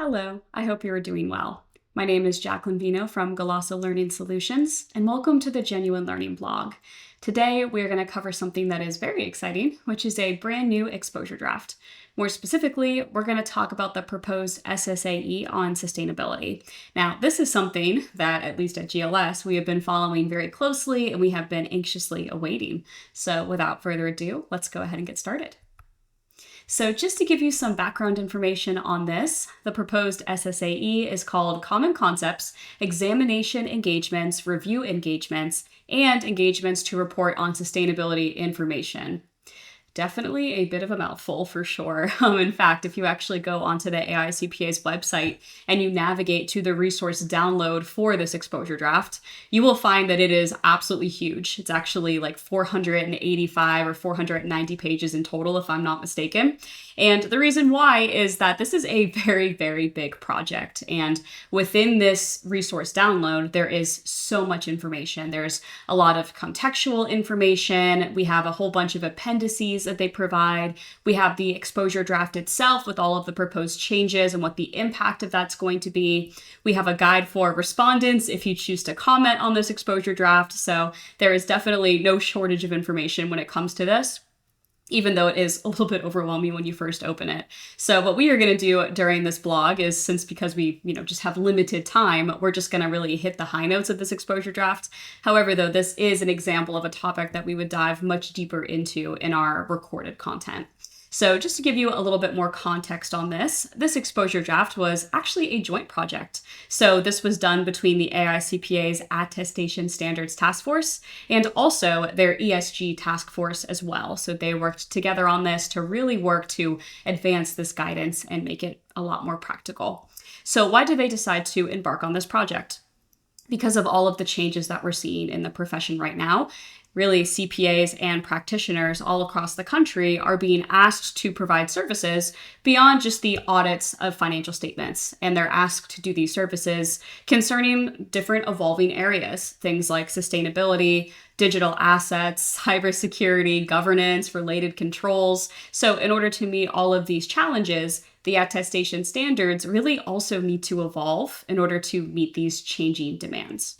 Hello, I hope you are doing well. My name is Jacqueline Vino from Galasso Learning Solutions, and welcome to the Genuine Learning blog. Today, we're going to cover something that is very exciting, which is a brand new exposure draft. More specifically, we're going to talk about the proposed SSAE on sustainability. Now, this is something that, at least at GLS, we have been following very closely and we have been anxiously awaiting. So without further ado, let's go ahead and get started. So just to give you some background information on this, the proposed SSAE is called Common Concepts, Examination Engagements, Review Engagements, and Engagements to Report on Sustainability Information. Definitely a bit of a mouthful for sure. In fact, if you actually go onto the AICPA's website and you navigate to the resource download for this exposure draft, you will find that it is absolutely huge. It's actually like 485 or 490 pages in total, if I'm not mistaken. And the reason why is that this is a very, very big project. And within this resource download, there is so much information. There's a lot of contextual information. We have a whole bunch of appendices that they provide. We have the exposure draft itself with all of the proposed changes and what the impact of that's going to be. We have a guide for respondents if you choose to comment on this exposure draft. So there is definitely no shortage of information when it comes to this, even though it is a little bit overwhelming when you first open it. So what we are going to do during this blog is, because we just have limited time, we're just going to really hit the high notes of this exposure draft. However, though, this is an example of a topic that we would dive much deeper into in our recorded content. So just to give you a little bit more context on this exposure draft was actually a joint project. So this was done between the AICPA's Attestation Standards Task Force and also their ESG Task Force as well. So they worked together on this to really work to advance this guidance and make it a lot more practical. So why did they decide to embark on this project? Because of all of the changes that we're seeing in the profession right now. Really, CPAs and practitioners all across the country are being asked to provide services beyond just the audits of financial statements. And they're asked to do these services concerning different evolving areas, things like sustainability, digital assets, cybersecurity, governance, related controls. So in order to meet all of these challenges, the attestation standards really also need to evolve in order to meet these changing demands.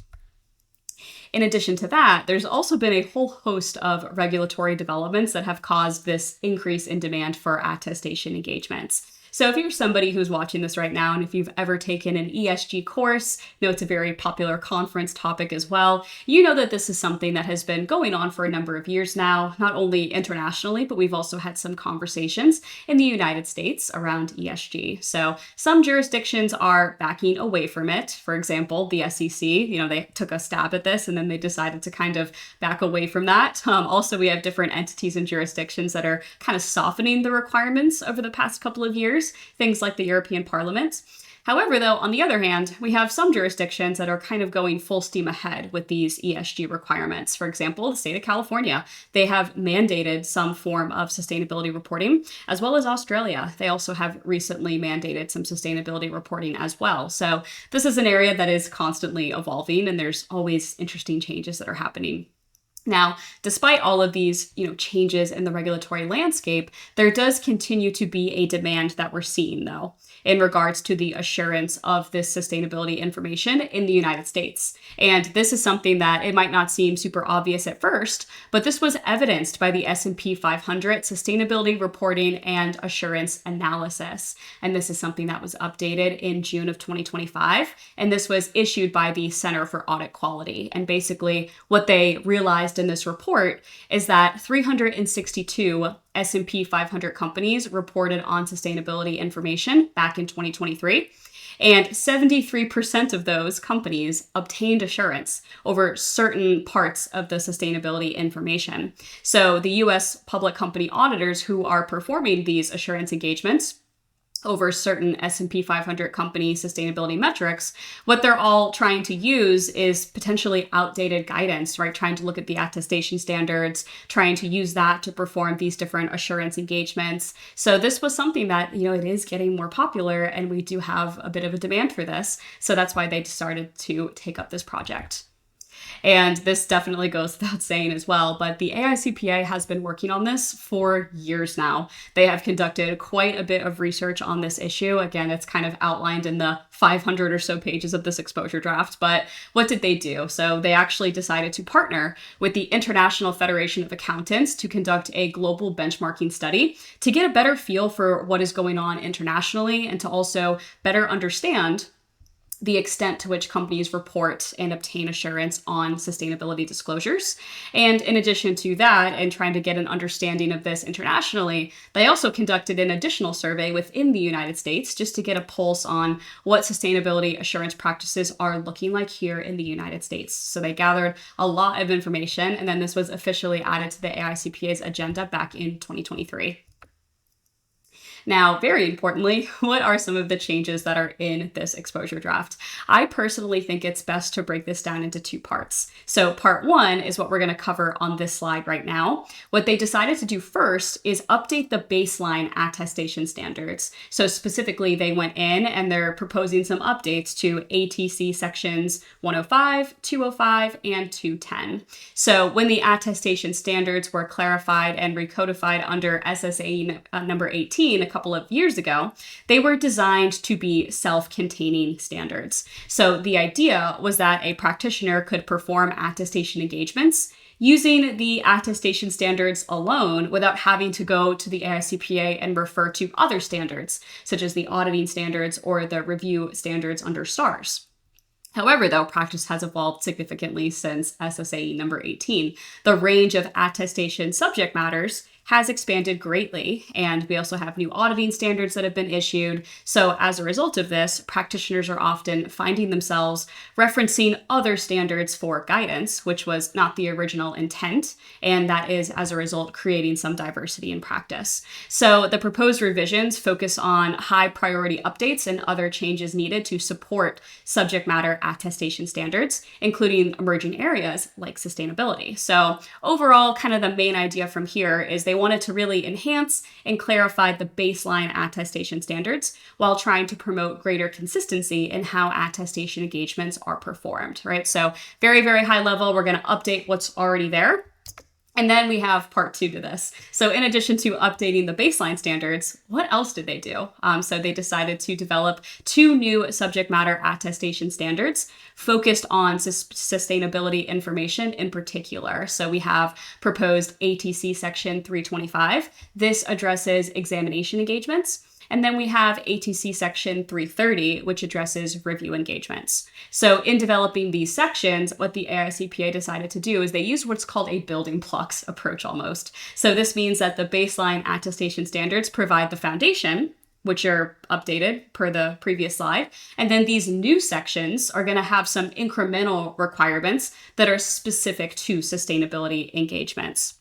In addition to that, there's also been a whole host of regulatory developments that have caused this increase in demand for attestation engagements. So if you're somebody who's watching this right now, and if you've ever taken an ESG course, you know it's a very popular conference topic as well, you know that this is something that has been going on for a number of years now, not only internationally, but we've also had some conversations in the United States around ESG. So some jurisdictions are backing away from it. For example, the SEC, they took a stab at this and then they decided to kind of back away from that. Also, we have different entities and jurisdictions that are kind of softening the requirements over the past couple of years. Things like the European Parliament. However, though, on the other hand, we have some jurisdictions that are kind of going full steam ahead with these ESG requirements. For example, the state of California, they have mandated some form of sustainability reporting, as well as Australia. They also have recently mandated some sustainability reporting as well. So this is an area that is constantly evolving, and there's always interesting changes that are happening. Now, despite all of these, changes in the regulatory landscape, there does continue to be a demand that we're seeing, though, in regards to the assurance of this sustainability information in the United States. And this is something that it might not seem super obvious at first, but this was evidenced by the S&P 500 Sustainability Reporting and Assurance Analysis. And this is something that was updated in June of 2025. And this was issued by the Center for Audit Quality. And basically what they realized in this report is that 362 S&P 500 companies reported on sustainability information back in 2023, and 73% of those companies obtained assurance over certain parts of the sustainability information. So the U.S. public company auditors who are performing these assurance engagements over certain S&P 500 company sustainability metrics, what they're all trying to use is potentially outdated guidance, right? Trying to look at the attestation standards, trying to use that to perform these different assurance engagements. So this was something that, it is getting more popular, and we do have a bit of a demand for this. So that's why they started to take up this project. And this definitely goes without saying as well, but the AICPA has been working on this for years now. They have conducted quite a bit of research on this issue. Again, it's kind of outlined in the 500 or so pages of this exposure draft, but what did they do? So they actually decided to partner with the International Federation of Accountants to conduct a global benchmarking study to get a better feel for what is going on internationally and to also better understand the extent to which companies report and obtain assurance on sustainability disclosures. And in addition to that, and trying to get an understanding of this internationally, they also conducted an additional survey within the United States just to get a pulse on what sustainability assurance practices are looking like here in the United States. So they gathered a lot of information, and then this was officially added to the AICPA's agenda back in 2023. Now, very importantly, what are some of the changes that are in this exposure draft? I personally think it's best to break this down into two parts. So part one is what we're going to cover on this slide right now. What they decided to do first is update the baseline attestation standards. So specifically, they went in and they're proposing some updates to ATC sections 105, 205, and 210. So when the attestation standards were clarified and recodified under SSAE number 18 a couple of years ago, they were designed to be self-containing standards. So the idea was that a practitioner could perform attestation engagements using the attestation standards alone without having to go to the AICPA and refer to other standards, such as the auditing standards or the review standards under STARS. However, though, practice has evolved significantly since SSAE number 18. The range of attestation subject matters has expanded greatly, and we also have new auditing standards that have been issued. So as a result of this, practitioners are often finding themselves referencing other standards for guidance, which was not the original intent, and that is, as a result, creating some diversity in practice. So the proposed revisions focus on high priority updates and other changes needed to support subject matter attestation standards, including emerging areas like sustainability. So overall, kind of the main idea from here is they wanted to really enhance and clarify the baseline attestation standards while trying to promote greater consistency in how attestation engagements are performed, right? So very, very high level, we're going to update what's already there. And then we have part two to this. So in addition to updating the baseline standards, what else did they do? So they decided to develop two new subject matter attestation standards focused on sustainability information in particular. So we have proposed ATC section 325. This addresses examination engagements. And then we have ATC section 330, which addresses review engagements. So in developing these sections, what the AICPA decided to do is they use what's called a building blocks approach almost. So this means that the baseline attestation standards provide the foundation, which are updated per the previous slide. And then these new sections are going to have some incremental requirements that are specific to sustainability engagements.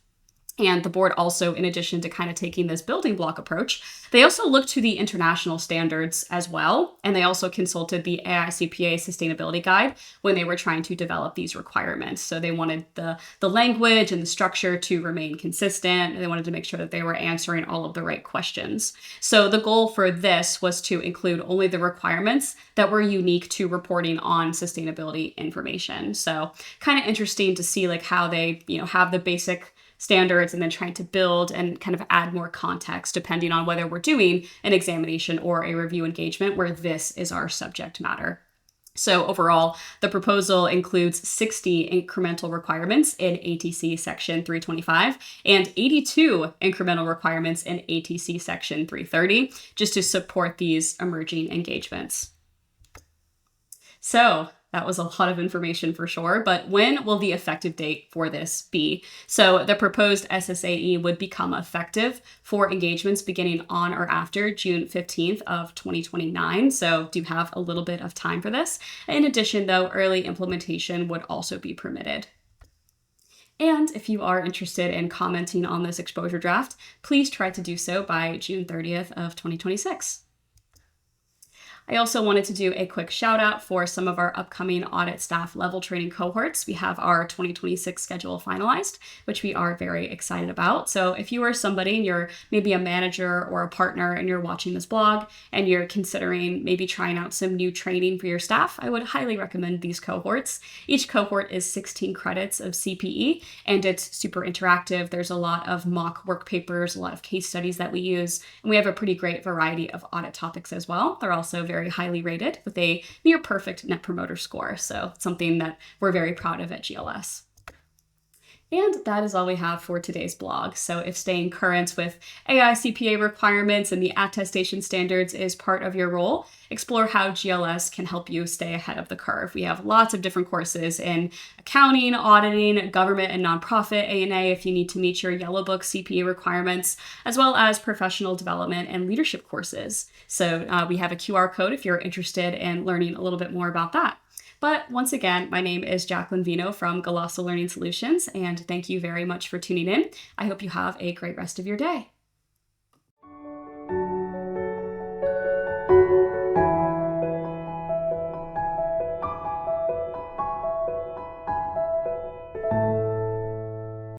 And the board also, in addition to kind of taking this building block approach, they also looked to the international standards as well. And they also consulted the AICPA Sustainability Guide when they were trying to develop these requirements. So they wanted the language and the structure to remain consistent. And they wanted to make sure that they were answering all of the right questions. So the goal for this was to include only the requirements that were unique to reporting on sustainability information. So kind of interesting to see like how they, have the basic standards and then trying to build and kind of add more context depending on whether we're doing an examination or a review engagement where this is our subject matter. So overall, the proposal includes 60 incremental requirements in ATC section 325 and 82 incremental requirements in ATC section 330, just to support these emerging engagements. So that was a lot of information for sure, but when will the effective date for this be? So the proposed SSAE would become effective for engagements beginning on or after June 15th of 2029. So do have a little bit of time for this. In addition, though, early implementation would also be permitted. And if you are interested in commenting on this exposure draft, please try to do so by June 30th of 2026. I also wanted to do a quick shout out for some of our upcoming audit staff level training cohorts. We have our 2026 schedule finalized, which we are very excited about. So if you are somebody and you're maybe a manager or a partner and you're watching this blog and you're considering maybe trying out some new training for your staff, I would highly recommend these cohorts. Each cohort is 16 credits of CPE and it's super interactive. There's a lot of mock work papers, a lot of case studies that we use, and we have a pretty great variety of audit topics as well. They're also very highly rated with a near perfect Net Promoter Score, so it's something that we're very proud of at GLS. And that is all we have for today's blog. So if staying current with AICPA requirements and the attestation standards is part of your role, explore how GLS can help you stay ahead of the curve. We have lots of different courses in accounting, auditing, government and nonprofit, A&A if you need to meet your Yellow Book CPA requirements, as well as professional development and leadership courses. So we have a QR code if you're interested in learning a little bit more about that. But once again, my name is Jacqueline Vino from Golosso Learning Solutions, and thank you very much for tuning in. I hope you have a great rest of your day.